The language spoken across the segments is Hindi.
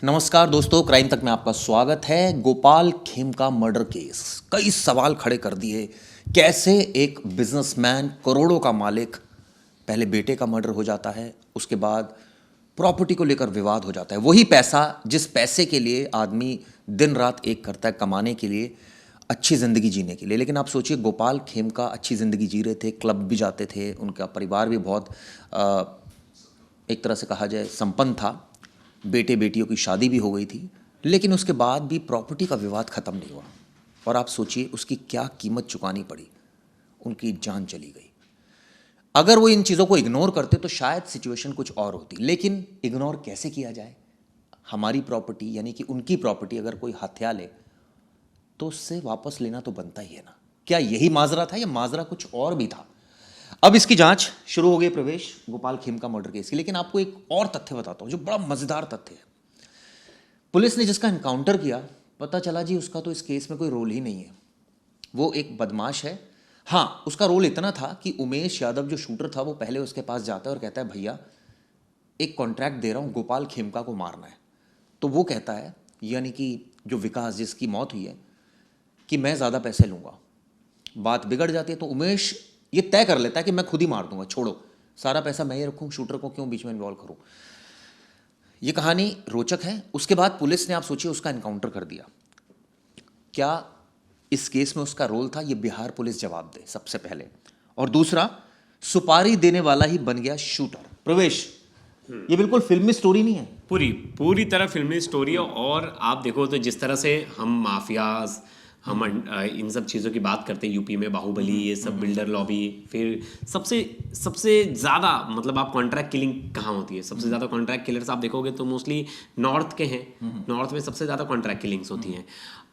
नमस्कार दोस्तों, क्राइम तक में आपका स्वागत है। गोपाल खेमका मर्डर केस कई सवाल खड़े कर दिए। कैसे एक बिजनेसमैन, करोड़ों का मालिक, पहले बेटे का मर्डर हो जाता है, उसके बाद प्रॉपर्टी को लेकर विवाद हो जाता है। वही पैसा जिस पैसे के लिए आदमी दिन रात एक करता है कमाने के लिए, अच्छी ज़िंदगी जीने के लिए। लेकिन आप सोचिए, गोपाल खेमका अच्छी ज़िंदगी जी रहे थे, क्लब भी जाते थे, उनका परिवार भी बहुत एक तरह से कहा जाए संपन्न था, बेटे बेटियों की शादी भी हो गई थी। लेकिन उसके बाद भी प्रॉपर्टी का विवाद ख़त्म नहीं हुआ। और आप सोचिए उसकी क्या कीमत चुकानी पड़ी, उनकी जान चली गई। अगर वो इन चीज़ों को इग्नोर करते तो शायद सिचुएशन कुछ और होती। लेकिन इग्नोर कैसे किया जाए? हमारी प्रॉपर्टी यानी कि उनकी प्रॉपर्टी अगर कोई हथिया ले तो उससे वापस लेना तो बनता ही है ना। क्या यही माजरा था या माजरा कुछ और भी था? अब इसकी जांच शुरू हो गई, प्रवेश गोपाल खेमका मर्डर केस की। लेकिन आपको एक और तथ्य बताता हूं जो बड़ा मजेदार तथ्य है। पुलिस ने जिसका एनकाउंटर किया, पता चला जी उसका तो इस केस में कोई रोल ही नहीं है। वो एक बदमाश है। हाँ, उसका रोल इतना था कि उमेश यादव जो शूटर था वो पहले उसके पास जाता है और कहता है, भैया एक कॉन्ट्रैक्ट दे रहा हूं, गोपाल खेमका को मारना है। तो वो कहता है, यानी कि जो विकास जिसकी मौत हुई है, कि मैं ज़्यादा पैसे लूँगा। बात बिगड़ जाती है तो उमेश ये तय कर लेता है कि मैं खुद ही मार दूंगा, छोड़ो, सारा पैसा मैं ही रखूँ, शूटर को क्यों बीच में इन्वॉल्व करूँ। ये कहानी रोचक है। उसके बाद पुलिस ने, आप सोचिए, उसका एनकाउंटर कर दिया। क्या इस केस में उसका रोल था? ये बिहार पुलिस जवाब दे सबसे पहले। और दूसरा, सुपारी देने वाला ही बन गया शूटर। प्रवेश, ये बिल्कुल फिल्मी स्टोरी नहीं है? पूरी पूरी तरह फिल्मी स्टोरी है। और आप देखो तो जिस तरह से हम माफियाज, हम इन सब चीज़ों की बात करते हैं, यूपी में बाहुबली, ये सब बिल्डर लॉबी, फिर सबसे सबसे ज़्यादा मतलब आप कॉन्ट्रैक्ट किलिंग कहाँ होती है? सबसे ज़्यादा कॉन्ट्रैक्ट किलर्स आप देखोगे तो मोस्टली नॉर्थ के हैं। नॉर्थ में सबसे ज़्यादा कॉन्ट्रैक्ट किलिंग्स होती हैं।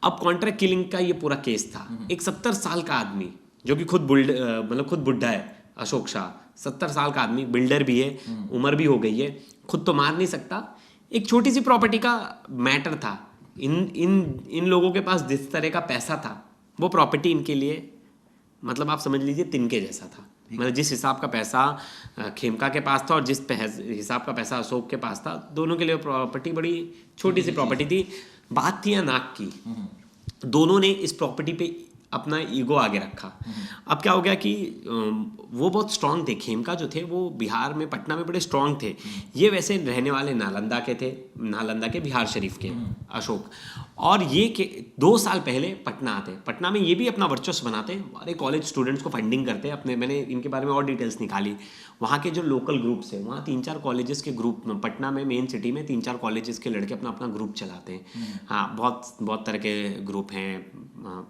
अब कॉन्ट्रैक्ट किलिंग का ये पूरा केस था। एक 70 साल का आदमी जो कि खुद बुढ़ा है, अशोक शाह, 70 साल का आदमी, बिल्डर भी है, उम्र भी हो गई है, खुद तो मार नहीं सकता। एक छोटी सी प्रॉपर्टी का मैटर था। इन इन इन लोगों के पास जिस तरह का पैसा था, वो प्रॉपर्टी इनके लिए मतलब आप समझ लीजिए तिनके जैसा था। मतलब जिस हिसाब का पैसा खेमका के पास था और जिस हिसाब का पैसा अशोक के पास था, दोनों के लिए प्रॉपर्टी बड़ी छोटी सी प्रॉपर्टी थी। बात थी नाक की। दोनों ने इस प्रॉपर्टी पे अपना ईगो आगे रखा। अब क्या हो गया कि वो बहुत स्ट्रांग थे। खेमका जो थे वो बिहार में, पटना में बड़े स्ट्रांग थे। ये वैसे रहने वाले नालंदा के थे, नालंदा के बिहार शरीफ के अशोक। और ये 2 साल पहले पटना आते, पटना में ये भी अपना वर्चस्व बनाते, हमारे कॉलेज स्टूडेंट्स को फंडिंग करते अपने। मैंने इनके बारे में और डिटेल्स निकाली। वहाँ के जो लोकल ग्रुप्स हैं, वहाँ 3-4 कॉलेजेस के ग्रुप, पटना में मेन सिटी में 3-4 कॉलेजेस के लड़के अपना अपना ग्रुप चलाते हैं। हाँ, बहुत बहुत तरह के ग्रुप हैं,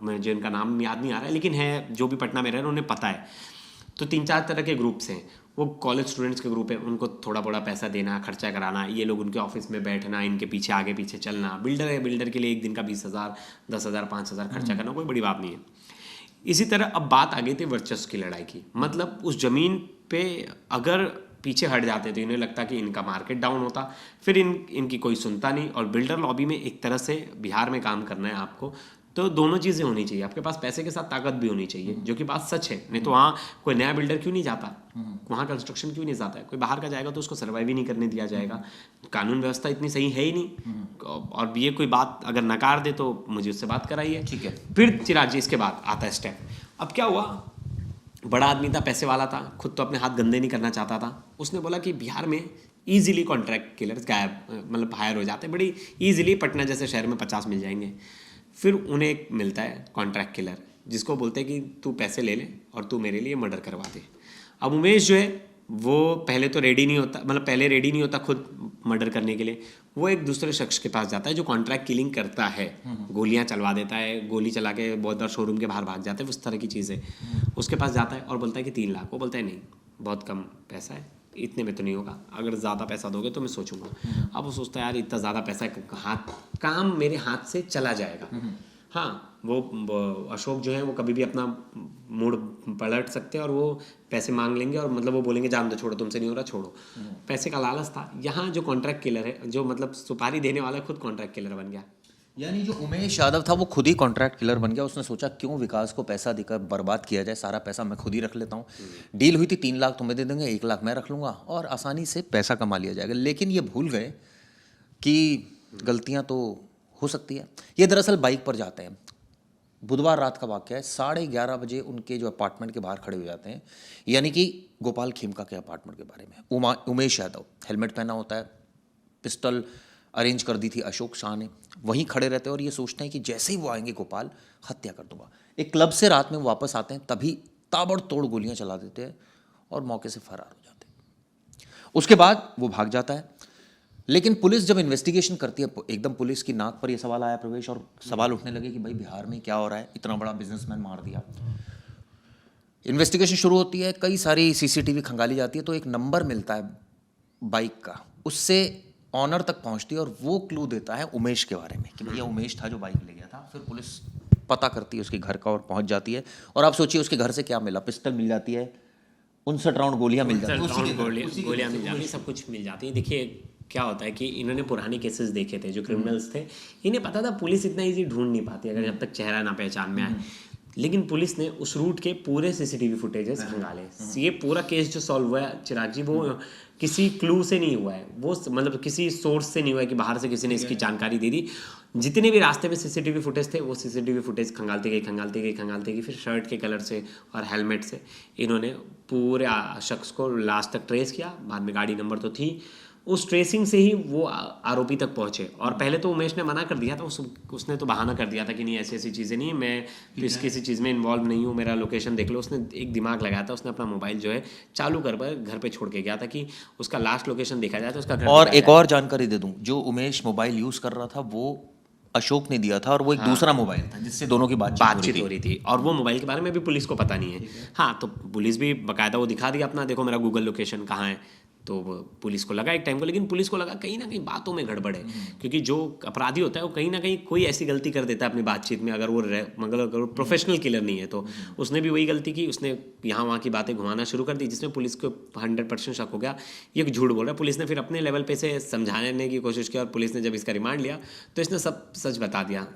मुझे इनका नाम याद नहीं आ रहा है, लेकिन है जो भी पटना में रह रहे हैं उन्हें पता है। तो 3-4 तरह के ग्रुप्स हैं। वो कॉलेज स्टूडेंट्स के ग्रुप है, उनको थोड़ा बड़ा पैसा देना, खर्चा कराना, ये लोग उनके ऑफिस में बैठना, इनके पीछे आगे पीछे चलना। बिल्डर है, बिल्डर के लिए एक दिन का 20,000, 10,000, 5,000 खर्चा करना कोई बड़ी बात नहीं है। इसी तरह अब बात आ गई थी वर्चस्व की लड़ाई की। मतलब उस जमीन पे अगर पीछे हट जाते तो इन्हें लगता कि इनका मार्केट डाउन होता, फिर इनकी कोई सुनता नहीं। और बिल्डर लॉबी में एक तरह से बिहार में काम करना है आपको, तो दोनों चीज़ें होनी चाहिए। आपके पास पैसे के साथ ताकत भी होनी चाहिए, जो कि बात सच है। नहीं तो वहाँ कोई नया बिल्डर क्यों नहीं जाता, वहाँ कंस्ट्रक्शन क्यों नहीं जाता है? कोई बाहर का जाएगा तो उसको सर्वाइव ही नहीं करने दिया जाएगा। कानून व्यवस्था इतनी सही है ही नहीं। और ये कोई बात अगर नकार दे तो मुझे उससे बात कराइए। ठीक है। फिर चिराग जी, इसके बाद आता है स्टेप। अब क्या हुआ, बड़ा आदमी था, पैसे वाला था, खुद तो अपने हाथ गंदे नहीं करना चाहता था। उसने बोला कि बिहार में ईजिली कॉन्ट्रैक्ट किलर्स गायब, मतलब हायर हो जाते बड़ी ईजिली। पटना जैसे शहर में 50 मिल जाएंगे। फिर उन्हें एक मिलता है कॉन्ट्रैक्ट किलर, जिसको बोलते हैं कि तू पैसे ले ले और तू मेरे लिए मर्डर करवा दे। अब उमेश जो है वो पहले तो रेडी नहीं होता, मतलब पहले रेडी नहीं होता खुद मर्डर करने के लिए। वो एक दूसरे शख्स के पास जाता है जो कॉन्ट्रैक्ट किलिंग करता है, गोलियां चलवा देता है, गोली चला के बहुत बार शोरूम के बाहर भाग जाते हैं, उस तरह की चीज़ें। उसके पास जाता है और बोलता है कि 3 लाख। वो बोलता है नहीं, बहुत कम पैसा है, इतने में तो नहीं होगा, अगर ज़्यादा पैसा दोगे तो मैं सोचूंगा। अब वो सोचता है यार इतना ज़्यादा पैसा काम मेरे हाथ से चला जाएगा। हाँ, वो अशोक जो है वो कभी भी अपना मूड पलट सकते हैं और वो पैसे मांग लेंगे और मतलब वो बोलेंगे जान दो, छोड़ो, तुमसे नहीं हो रहा, छोड़ो। पैसे का लालच था। यहाँ जो कॉन्ट्रैक्ट किलर है, जो मतलब सुपारी देने वाला, खुद कॉन्ट्रैक्ट किलर बन गया। यानी जो उमेश यादव था वो खुद ही कॉन्ट्रैक्ट किलर बन गया। उसने सोचा क्यों विकास को पैसा देकर बर्बाद किया जाए, सारा पैसा मैं खुद ही रख लेता हूँ। डील हुई थी 3 लाख तुम्हें दे देंगे, 1 लाख मैं रख लूँगा और आसानी से पैसा कमा लिया जाएगा। लेकिन ये भूल गए कि गलतियां तो हो सकती है। ये दरअसल बाइक पर जाते हैं, बुधवार रात का वाक़या है, 11:30 बजे उनके जो अपार्टमेंट के बाहर खड़े हो जाते हैं, यानी कि गोपाल खेमका के अपार्टमेंट के बारे में। उमेश यादव हेलमेट पहना होता है, पिस्टल अरेंज कर दी थी अशोक शाह ने, वहीं खड़े रहते हैं और ये सोचते हैं कि जैसे ही वो आएंगे गोपाल हत्या कर दूंगा। एक क्लब से रात में वो वापस आते हैं, तभी ताबड़तोड़ गोलियां चला देते हैं और मौके से फरार हो जाते हैं। उसके बाद वो भाग जाता है, लेकिन पुलिस जब इन्वेस्टिगेशन करती है, एकदम पुलिस की नाक पर ये सवाल आया प्रवेश, और सवाल उठने लगे कि भाई बिहार में क्या हो रहा है, इतना बड़ा बिजनेसमैन मार दिया। इन्वेस्टिगेशन शुरू होती है, कई सारी सीसीटीवी खंगाली जाती है, तो एक नंबर मिलता है बाइक का, उससे ऑनर तक पहुंचती है और वो क्लू देता है उमेश के बारे में कि भैया उमेश था जो बाइक ले गया था। फिर पुलिस पता करती है उसके घर का और पहुंच जाती है, और आप सोचिए उसके घर से क्या मिला, पिस्टल मिल जाती है, 59 राउंड गोलियां मिल जाती है, गोलियां मिल जाती है, सब कुछ मिल जाती है। देखिए क्या होता है कि इन्होंने पुराने केसेस देखे थे, जो क्रिमिनल्स थे, इन्हें पता था पुलिस इतना इजी ढूंढ नहीं पाती अगर जब तक चेहरा ना पहचान में आए। लेकिन पुलिस ने उस रूट के पूरे सीसीटीवी फुटेजेस खंगाले। ये पूरा केस जो सॉल्व हुआ है चिराग जी, वो किसी क्लू से नहीं हुआ है, वो मतलब किसी सोर्स से नहीं हुआ है कि बाहर से किसी ने इसकी जानकारी दे दी। जितने भी रास्ते में सीसीटीवी फुटेज थे, वो सीसीटीवी फुटेज खंगालते गई। फिर शर्ट के कलर से और हेलमेट से इन्होंने पूरे शख्स को लास्ट तक ट्रेस किया। बाद में गाड़ी नंबर तो थी, उस ट्रेसिंग से ही वो आरोपी तक पहुंचे। और पहले तो उमेश ने मना कर दिया था, उसने तो बहाना कर दिया था कि नहीं ऐसी चीज़ें नहीं, मैं किसी चीज़ में इन्वॉल्व नहीं हूँ, मेरा लोकेशन देख लो। उसने एक दिमाग लगाया था, उसने अपना मोबाइल जो है चालू कर घर पे छोड़ के गया था कि उसका लास्ट लोकेशन देखा जाए तो उसका घर। और एक और जानकारी दे दूं, जो उमेश मोबाइल यूज़ कर रहा था वो अशोक ने दिया था, और वो एक दूसरा मोबाइल था जिससे दोनों की बातचीत हो रही थी। और वो मोबाइल के बारे में भी पुलिस को पता नहीं है। हाँ, तो पुलिस भी बाकायदा वो दिखा दिया अपना, देखो मेरा गूगल लोकेशन कहाँ है। तो पुलिस को लगा एक टाइम को, लेकिन पुलिस को लगा कहीं ना कहीं बातों में गड़बड़ है, क्योंकि जो अपराधी होता है वो कहीं ना कहीं कोई ऐसी गलती कर देता है अपनी बातचीत में, अगर वो प्रोफेशनल किलर नहीं है तो। उसने भी वही गलती की, उसने यहाँ वहाँ की बातें घुमाना शुरू कर दी, जिसमें पुलिस को 100% शक हो गया ये झूठ बोल रहा है। पुलिस ने फिर अपने लेवल पे से समझाने की कोशिश की, और पुलिस ने जब इसका रिमांड लिया तो इसने सब सच बता दिया,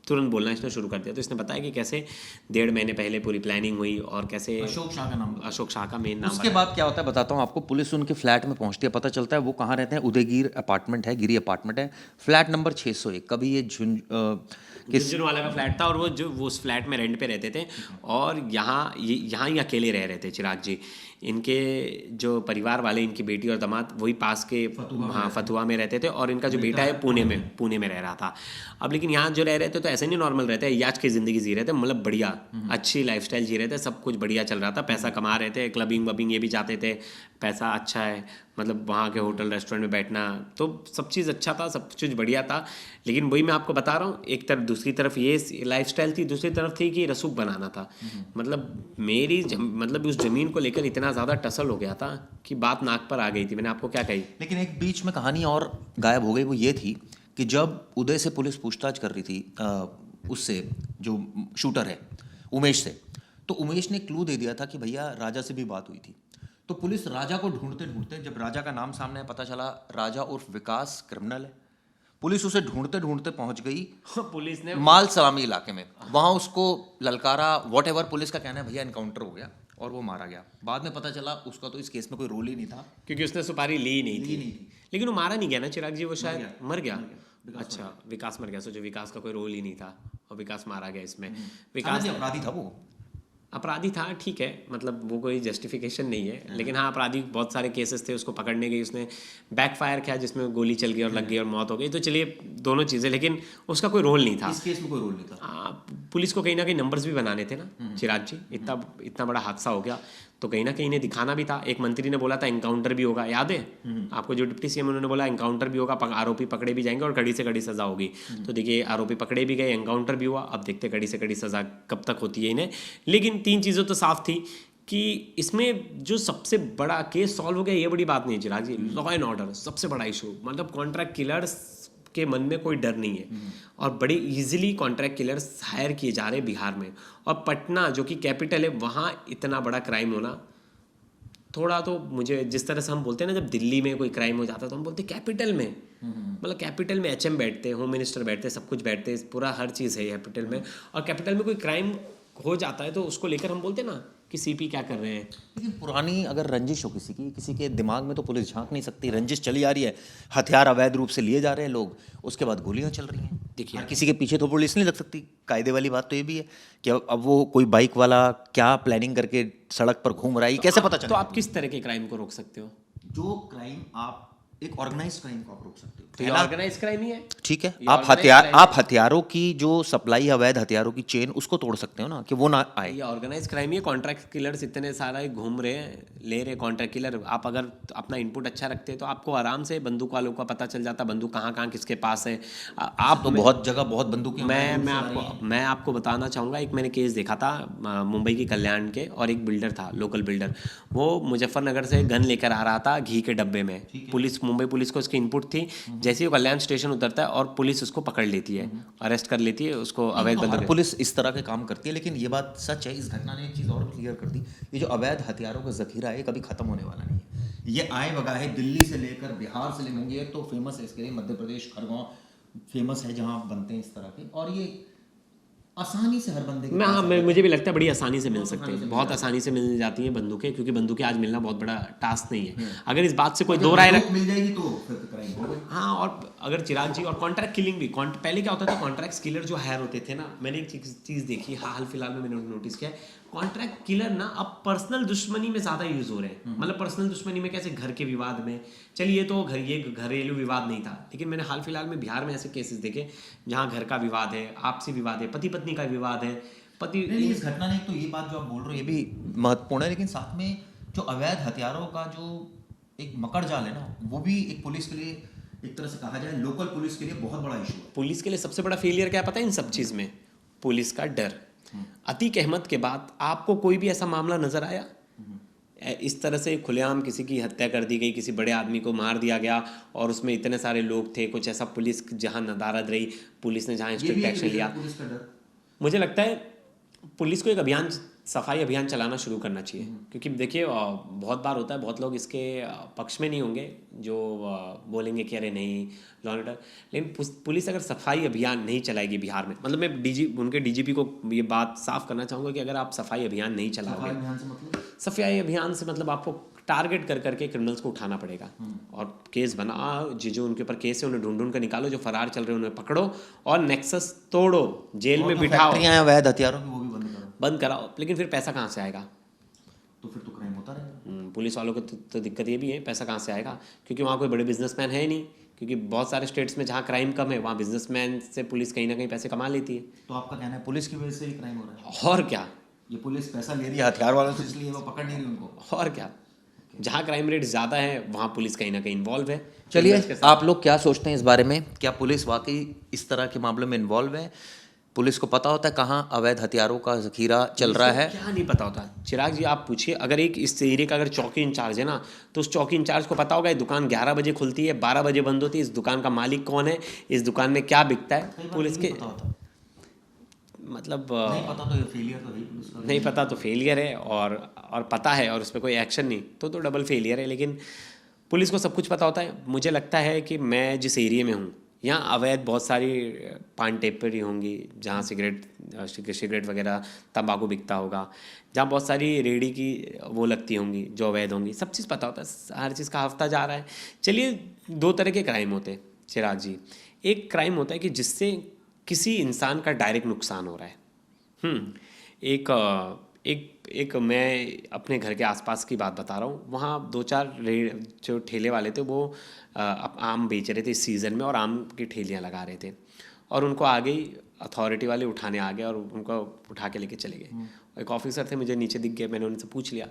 तुरंत बोलना इसने शुरू कर दिया। तो इसने बताया कि कैसे 1.5 महीने पहले पूरी प्लानिंग हुई और कैसे अशोक शाह का नाम, अशोक शाह का मेन नाम। उसके बाद क्या होता है बताता हूँ आपको। पुलिस उनके फ्लैट में पहुंचती है, पता चलता है वो कहाँ रहते हैं, उदयगिरी अपार्टमेंट है, गिरी अपार्टमेंट है, फ्लैट नंबर 601। कभी ये झुंझुनवाला का फ्लैट था, और वो उस फ्लैट में रेंट पे रहते थे, और यहाँ ही अकेले रह रहे थे चिराग जी। इनके जो परिवार वाले, इनकी बेटी और दामाद वही पास के फतुहा में रहते थे, और इनका जो बेटा है पुणे में रह रहा था। अब लेकिन यहाँ जो रह रहे थे तो ऐसे नहीं नॉर्मल रहते, याच की ज़िंदगी जी रहे थे, मतलब बढ़िया अच्छी लाइफस्टाइल जी रहे थे, सब कुछ बढ़िया चल रहा था, पैसा कमा रहे थे, क्लबिंग वबिंग ये भी जाते थे, पैसा अच्छा है, मतलब वहाँ के होटल रेस्टोरेंट में बैठना, तो सब चीज़ अच्छा था, सब चीज़ बढ़िया था। लेकिन वही मैं आपको बता रहा हूँ, एक तरफ दूसरी तरफ ये लाइफस्टाइल थी, दूसरी तरफ थी कि रसूख बनाना था। मतलब मतलब उस ज़मीन को लेकर इतना ज़्यादा टसल हो गया था कि बात नाक पर आ गई थी। मैंने आपको क्या कही, लेकिन एक बीच में कहानी और गायब हो गई। वो ये थी कि जब उदय से पुलिस पूछताछ कर रही थी, उससे जो शूटर है उमेश से, तो उमेश ने क्लू दे दिया था कि भैया राजा से भी बात हुई थी। तो पुलिस राजा को ढूंढते ढूंढते, जब राजा का नाम सामने आया, पता चला राजा उर्फ विकास क्रिमिनल है। पुलिस उसे ढूंढते ढूंढते पहुंच गई पुलिस ने माल सलामी इलाके में, वहां उसको ललकारा, वॉट एवर, पुलिस का कहना है भैया इनकाउंटर हो गया और वो मारा गया। बाद में पता चला उसका तो इस केस में कोई रोल ही नहीं था, क्योंकि उसने सुपारी ली नहीं थी। लेकिन वो मारा नहीं गया ना चिराग जी, वो शायद मर गया। अच्छा, विकास मर गया। सोचो विकास का कोई रोल ही नहीं था और विकास मारा गया इसमें। विकास अपराधी था, वो अपराधी था, ठीक है, मतलब वो कोई जस्टिफिकेशन नहीं है। लेकिन हाँ, अपराधी बहुत सारे केसेस थे, उसको पकड़ने गई, उसने बैकफायर किया जिसमें गोली चल गई और लग गई और मौत हो गई। तो चलिए दोनों चीज़ें, लेकिन उसका कोई रोल नहीं था इस केस में, कोई रोल नहीं था। पुलिस को कहीं ना कहीं नंबर्स भी बनाने थे ना चिराग जी, इतना बड़ा हादसा हो गया तो कहीं ना कहीं इन्हें दिखाना भी था। एक मंत्री ने बोला था एनकाउंटर भी होगा, याद है आपको, जो डिप्टी सीएम उन्होंने बोला एनकाउंटर भी होगा, आरोपी पकड़े भी जाएंगे और कड़ी से कड़ी सजा होगी। तो देखिए आरोपी पकड़े भी गए, एनकाउंटर भी हुआ, अब देखते कड़ी से कड़ी सजा कब तक होती है इन्हें। लेकिन 3 चीज़ें तो साफ थी कि इसमें जो सबसे बड़ा केस सॉल्व हो गया, ये बड़ी बात नहीं है चिराग जी। लॉ एंड ऑर्डर सबसे बड़ा इशू, मतलब कॉन्ट्रैक्ट किलर्स के मन में कोई डर नहीं है, और बड़े इजीली कॉन्ट्रैक्ट किलर्स हायर किए जा रहे हैं बिहार में। और पटना जो कि कैपिटल है, वहाँ इतना बड़ा क्राइम होना, थोड़ा तो मुझे, जिस तरह से हम बोलते हैं ना, जब दिल्ली में कोई क्राइम हो जाता है तो हम बोलते हैं कैपिटल में, मतलब कैपिटल में HM बैठते हैं, होम मिनिस्टर बैठते हैं, सब कुछ बैठते हैं, पूरा हर चीज़ है कैपिटल में। और कैपिटल में कोई क्राइम हो जाता है तो उसको लेकर हम बोलते हैं ना कि सीपी क्या कर रहे हैं। लेकिन पुरानी अगर रंजिश हो किसी के दिमाग में तो पुलिस झांक नहीं सकती। रंजिश चली आ रही है, हथियार अवैध रूप से लिए जा रहे हैं लोग, उसके बाद गोलियां चल रही हैं। देखिए, हर किसी के पीछे तो पुलिस नहीं लग सकती। कायदे वाली बात तो ये भी है कि अब वो कोई बाइक वाला क्या प्लानिंग करके सड़क पर घूम रहा है, ये कैसे पता तो चले? आप किस तरह के क्राइम को रोक सकते हो? जो क्राइम आप एक ऑर्गेनाइज क्राइम को आप रोक सकते हो। तो ये ऑर्गेनाइज क्राइम ही है। ठीक है, ये आप organized हथियार crime आप हथियारों की जो सप्लाई, अवैध हथियारों की चेन, उसको तोड़ सकते हो ना, कि वो ना आए। ये ऑर्गेनाइज क्राइम ही है। कॉन्ट्रैक्ट किलर्स इतने सारे घूम रहे हैं, ले रहे कॉन्ट्रैक्ट किलर। आप अगर अपना इनपुट अच्छा रखते हैं तो आपको आराम से बंदूक वालों का पता चल जाता, बंदूक कहाँ किसके पास है। आप तो बहुत जगह बहुत बंदूकें मैं आपको बताना चाहूँगा, एक मैंने केस देखा था मुंबई की कल्याण के, और एक बिल्डर था, लोकल बिल्डर। वो मुजफ्फरनगर से गन लेकर आ रहा था घी के डब्बे में। मुंबई पुलिस को उसकी इनपुट थी। जैसे ही वो कल्याण स्टेशन उतरता है और पुलिस उसको पकड़ लेती है, अरेस्ट कर लेती है उसको अवैध बंदूक। पुलिस इस तरह के काम करती है, लेकिन ये बात सच है, इस घटना ने एक चीज़ और क्लियर कर दी, ये जो अवैध हथियारों का जखीरा है, कभी खत्म होने वाला नहीं है। ये आए बगा है, दिल्ली से लेकर बिहार से लेकर, मुंगेर तो फेमस है इसके लिए, मध्य प्रदेश खरगोन फेमस है जहाँ बनते हैं इस तरह के, और ये आसानी से हर बंदे के पास मुझे भी लगता है बड़ी आसानी से मिल सकती है, बहुत आसानी से मिल जाती हैं बंदूकें, क्योंकि बंदूकें आज मिलना बहुत बड़ा टास्क नहीं है। अगर इस बात से कोई दो राय मिल जाएगी तो फिर तो क्राइम हो गई। हाँ, और अगर चिराग जी, और कॉन्ट्रैक्ट किलिंग भी, पहले क्या होता था, कॉन्ट्रैक्ट किलर जो हायर होते थे ना, मैंने एक चीज़ देखी हाल फिलहाल में, मैंने नोटिस किया है, कॉन्ट्रैक्ट किलर ना अब पर्सनल दुश्मनी में ज़्यादा यूज़ हो रहे हैं। मतलब पर्सनल दुश्मनी में कैसे, घर के विवाद में, चलिए तो ये घरेलू विवाद नहीं था, लेकिन मैंने हाल फिलहाल में बिहार में ऐसे केसेस देखे जहाँ घर का विवाद है, आपसी विवाद है, पति पत्नी का विवाद है, नहीं, इस घटना ने तो ये बात जो आप बोल रहे हो ये भी महत्वपूर्ण है, लेकिन साथ में जो अवैध हथियारों का जो एक मकड़ जाल है ना, वो भी एक पुलिस के लिए, एक तरह से कहा जाए लोकल पुलिस के लिए बहुत बड़ा इशू है। पुलिस के लिए सबसे बड़ा फेलियर क्या पता है इन सब चीज़ में? पुलिस का डर। अतीक अहमद के बाद आपको कोई भी ऐसा मामला नजर आया इस तरह से खुलेआम किसी की हत्या कर दी गई, किसी बड़े आदमी को मार दिया गया, और उसमें इतने सारे लोग थे, कुछ ऐसा पुलिस जहां नदारद रही, पुलिस ने जहां स्ट्रिक्ट एक्शन लिया? मुझे लगता है पुलिस को एक अभियान, सफाई अभियान चलाना शुरू करना चाहिए, क्योंकि देखिए बहुत बार होता है, बहुत लोग इसके पक्ष में नहीं होंगे जो बोलेंगे कि अरे नहीं लॉ एंड ऑर्डर, लेकिन पुलिस अगर सफाई अभियान नहीं चलाएगी बिहार में, मतलब मैं उनके डीजीपी को ये बात साफ करना चाहूँगा कि अगर आप सफाई अभियान नहीं चलाओगे, सफाई अभियान से मतलब आपको टारगेट कर करके क्रिमिनल्स को उठाना पड़ेगा, और केस बना, जो उनके ऊपर केस है उन्हें ढूंढ कर निकालो, जो फरार चल रहे हैं उन्हें पकड़ो और नेक्सस तोड़ो, जेल में बिठाओ, अवैध हथियारों की वो भी बंद कराओ। लेकिन फिर पैसा कहाँ से आएगा? तो फिर तो क्राइम होता रहेगा। पुलिस वालों को तो दिक्कत ये भी है, पैसा कहाँ से आएगा, क्योंकि वहाँ कोई बड़े बिजनेसमैन है ही नहीं, क्योंकि बहुत सारे स्टेट्स में जहाँ क्राइम कम है वहाँ बिजनेसमैन से पुलिस कहीं ना कहीं पैसे कमा लेती है। तो आपका कहना है पुलिस की वजह से ही क्राइम हो रहा है? और क्या, ये पुलिस पैसा ले रही है हथियार वालों से, इसलिए वो पकड़ नहीं रही उनको। और क्या, जहाँ क्राइम रेट ज़्यादा है वहाँ पुलिस कहीं ना कहीं इन्वॉल्व है। चलिए, आप लोग क्या सोचते हैं इस बारे में? क्या पुलिस वाकई इस तरह के मामलों में इन्वॉल्व है? पुलिस को पता होता है कहाँ अवैध हथियारों का जखीरा चल रहा है? क्या नहीं पता होता? चिराग जी आप पूछिए, अगर एक इस एरिया का अगर चौकी इंचार्ज है ना, तो उस चौकी इंचार्ज को पता होगा ये दुकान 11 बजे खुलती है, 12 बजे बंद होती है, इस दुकान का मालिक कौन है, इस दुकान में क्या बिकता है। पुलिस के मतलब नहीं पता तो फेलियर तो है पुलिस का। नहीं पता तो फेलियर है, और पता है और उस पर कोई एक्शन नहीं तो डबल फेलियर है। लेकिन पुलिस को सब कुछ पता होता है। मुझे लगता है कि मैं जिस एरिया में हूँ यहाँ अवैध बहुत सारी पान टेपरी होंगी, जहाँ सिगरेट वगैरह तंबाकू बिकता होगा, जहाँ बहुत सारी रेडी की वो लगती होंगी जो अवैध होंगी, सब चीज़ पता होता है, हर चीज़ का हफ्ता जा रहा है। चलिए, दो तरह के क्राइम होते हैं चिराग जी। एक क्राइम होता है कि जिससे किसी इंसान का डायरेक्ट नुकसान हो रहा है। एक मैं अपने घर के आसपास की बात बता रहा हूँ। वहाँ 2-4 जो ठेले वाले थे वो आम बेच रहे थे इस सीज़न में, और आम की ठेलियाँ लगा रहे थे, और उनको आ गई अथॉरिटी वाले उठाने आ गए और उनको उठा के लेके चले गए। एक ऑफिसर थे, मुझे नीचे दिख गए, मैंने उनसे पूछ लिया,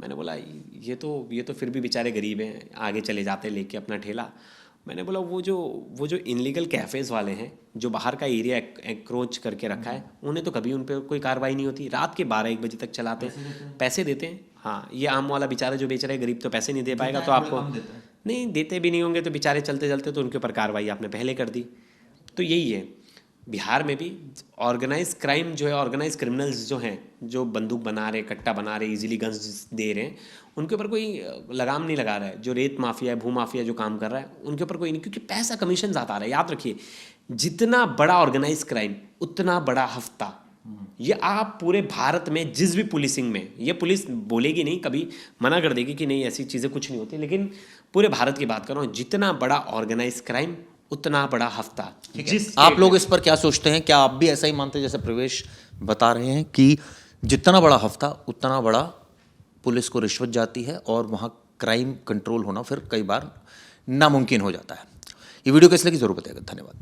मैंने बोला ये तो फिर भी बेचारे गरीब हैं, आगे चले जाते लेके अपना ठेला। मैंने बोला वो जो इनलीगल कैफ़ेज़ वाले हैं जो बाहर का एरिया एक्रोच करके रखा है, उन्हें तो कभी उन पर कोई कार्रवाई नहीं होती। रात के 12-1 बजे तक चलाते हैं, पैसे देते हैं। हाँ, ये आम वाला बेचारा जो बेच रहा है गरीब तो पैसे नहीं दे पाएगा, तो आपको नहीं देते भी नहीं होंगे तो बेचारे चलते चलते तो उनके ऊपर कार्रवाई आपने पहले कर दी। तो यही है बिहार में भी ऑर्गेनाइज क्राइम जो है, ऑर्गेनाइज क्रिमिनल्स जो हैं, जो बंदूक बना रहे, कट्टा बना रहे, इजीली गन्स दे रहे हैं, उनके ऊपर कोई लगाम नहीं लगा रहा है। जो रेत माफिया है, भू माफिया जो काम कर रहा है, उनके ऊपर कोई नहीं, क्योंकि पैसा कमीशन ज़्यादा आ रहा है। याद रखिए, जितना बड़ा ऑर्गेनाइज क्राइम उतना बड़ा हफ्ता, ये आप पूरे भारत में जिस भी पुलिसिंग में, ये पुलिस बोलेगी नहीं, कभी मना कर देगी कि नहीं ऐसी चीज़ें कुछ नहीं होती, लेकिन पूरे भारत की बात कर रहा हूँ, जितना बड़ा ऑर्गेनाइज क्राइम उतना बड़ा हफ्ता। जिस आप लोग इस पर क्या सोचते हैं? क्या आप भी ऐसा ही मानते हैं जैसे प्रवेश बता रहे हैं कि जितना बड़ा हफ्ता उतना बड़ा पुलिस को रिश्वत जाती है और वहाँ क्राइम कंट्रोल होना फिर कई बार नामुमकिन हो जाता है? ये वीडियो कैसे लगी जरूर बताइएगा। धन्यवाद।